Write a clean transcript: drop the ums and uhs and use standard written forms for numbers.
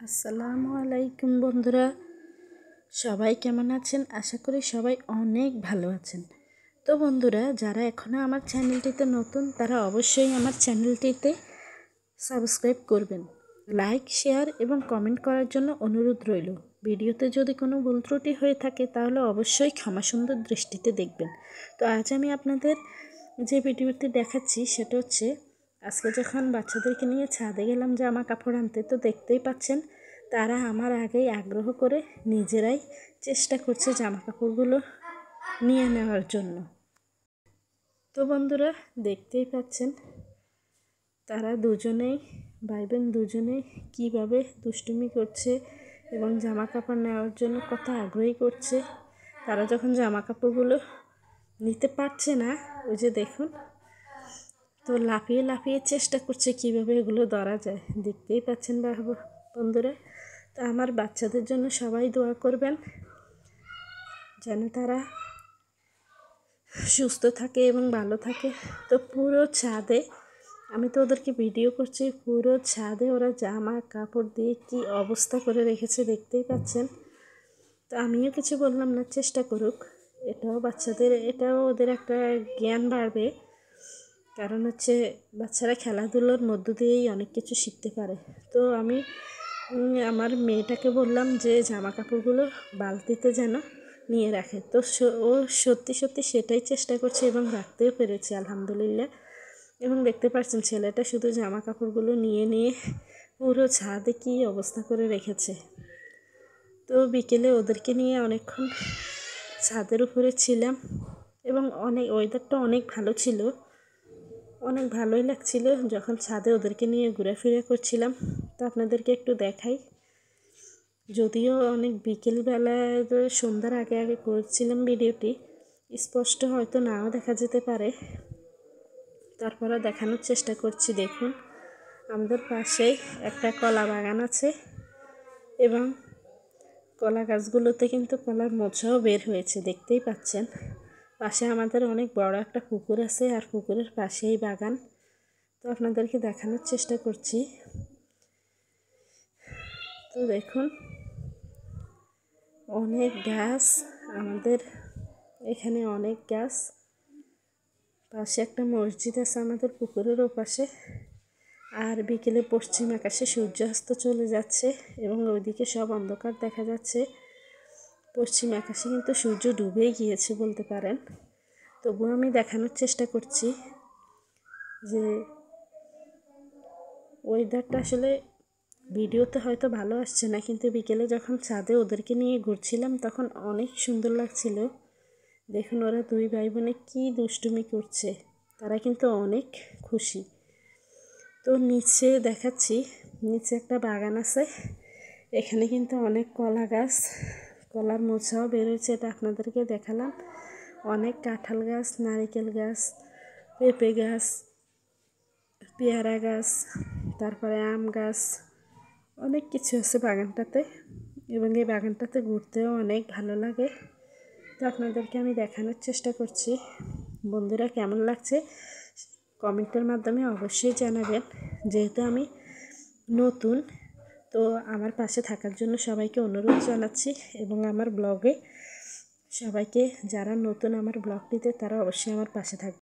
আসসালামু আলাইকুম বন্ধুরা, সবাই কেমন আছেন? আশা করি সবাই অনেক ভালো আছেন। তো বন্ধুরা, যারা এখনও আমার চ্যানেলটিতে নতুন তারা অবশ্যই আমার চ্যানেলটিতে সাবস্ক্রাইব করবেন। লাইক, শেয়ার এবং কমেন্ট করার জন্য অনুরোধ রইল। ভিডিওতে যদি কোনো ভুল ত্রুটি হয়ে থাকে তাহলে অবশ্যই ক্ষমাসুন্দর দৃষ্টিতে দেখবেন। তো আজ আমি আপনাদের যে ভিডিওটি দেখাচ্ছি সেটা হচ্ছে, আজকে যখন বাচ্চাদেরকে নিয়ে ছাদে গেলাম জামা কাপড় আনতে, তো দেখতেই পাচ্ছেন তারা আমার আগেই আগ্রহ করে নিজেরাই চেষ্টা করছে জামা কাপড়গুলো নিয়ে নেওয়ার জন্য। তো বন্ধুরা, দেখতেই পাচ্ছেন তারা দুজনেই ভাই বোন দুজনেই কীভাবে দুষ্টুমি করছে এবং জামা কাপড় নেওয়ার জন্য কত আগ্রহী করছে। তারা যখন জামা কাপড়গুলো নিতে পারছে না, ওই যে দেখুন, তো লাফিয়ে লাফিয়ে চেষ্টা করছে কীভাবে এগুলো ধরা যায়। দেখতেই পাচ্ছেন বন্ধুরা। তো আমার বাচ্চাদের জন্য সবাই দোয়া করবেন যেন তারা সুস্থ থাকে এবং ভালো থাকে। তো পুরো ছাদে আমি তো ওদেরকে ভিডিও করছি, পুরো ছাদে ওরা জামা কাপড় দিয়ে কি অবস্থা করে রেখেছে দেখতেই পাচ্ছেন। তো আমিও কিছু বললাম না, চেষ্টা করুক, এটাও ওদের একটা জ্ঞান বাড়বে। কারণ হচ্ছে বাচ্চারা খেলাধুলোর মধ্য দিয়েই অনেক কিছু শিখতে পারে। তো আমি আমার মেয়েটাকে বললাম যে জামা কাপড়গুলো বালতিতে যেন নিয়ে রাখে। তো ও সত্যি সত্যি সেটাই চেষ্টা করছে এবং রাখতেও পেরেছে আলহামদুলিল্লাহ। এবং দেখতে পাচ্ছেন ছেলেটা শুধু জামা কাপড়গুলো নিয়ে নিয়ে পুরো ছাদে কী অবস্থা করে রেখেছে। তো বিকেলে ওদেরকে নিয়ে অনেকক্ষণ ছাদের উপরে ছিলাম এবং ওয়েদারটা অনেক ভালো ছিল, অনেক ভালোই লাগছিল যখন ছাদে ওদেরকে নিয়ে ঘোরাফেরা করছিলাম। তো আপনাদেরকে একটু দেখাই, যদিও অনেক বিকেলবেলা সন্ধ্যার আগে আগে করছিলাম ভিডিওটি, স্পষ্ট হয়তো নাও দেখা যেতে পারে, তারপরে দেখানোর চেষ্টা করছি। দেখুন, আমাদের পাশেই একটা কলা বাগান আছে এবং কলা গাছগুলোতে কিন্তু কলার মোচাও বের হয়েছে, দেখতেই পাচ্ছেন। পাশে আমাদের অনেক বড় একটা পুকুর আছে আর পুকুরের পাশেই বাগান। তো আপনাদেরকে দেখানোর চেষ্টা করছি। তো দেখুন, অনেক গাছ, আমাদের এখানে অনেক গাছ। পাশে একটা মসজিদ আছে আমাদের পুকুরের ওপাশে। আর বিকেলে পশ্চিম আকাশে সূর্যাস্ত চলে যাচ্ছে এবং ওইদিকে সব অন্ধকার দেখা যাচ্ছে। পশ্চিম আকাশে কিন্তু সূর্য ডুবেই গিয়েছে বলতে পারেন। তবুও আমি দেখানোর চেষ্টা করছি যে ওয়েদারটা আসলে ভিডিওতে হয়তো ভালো আসছে না, কিন্তু বিকেলে যখন ছাদে ওদেরকে নিয়ে ঘুরছিলাম তখন অনেক সুন্দর লাগছিল। দেখুন ওরা দুই ভাই বোনে কী দুষ্টুমি করছে, তারা কিন্তু অনেক খুশি। তো নিচে দেখাচ্ছি, নিচে একটা বাগান আছে, এখানে কিন্তু অনেক কলা গাছ, কলার মোচাও বেরোচ্ছে, এটা আপনাদেরকে দেখালাম। অনেক কাঁঠাল গাছ, নারকেল গাছ, পেঁপে গাছ, পেয়ারা গাছ, তারপরে আম গাছ, অনেক কিছু আছে বাগানটাতে এবং এই বাগানটাতে ঘুরতেও অনেক ভালো লাগে। তো আপনাদেরকে আমি দেখানোর চেষ্টা করছি। বন্ধুরা, কেমন লাগছে কমেন্টের মাধ্যমে অবশ্যই জানাবেন। যেহেতু আমি নতুন, তো আমার পাশে থাকার জন্য সবাইকে অনুরোধ জানাচ্ছি এবং আমার ব্লগে সবাইকে যারা নতুন আমার ব্লগটিতে তারা অবশ্যই আমার পাশে থাকবে।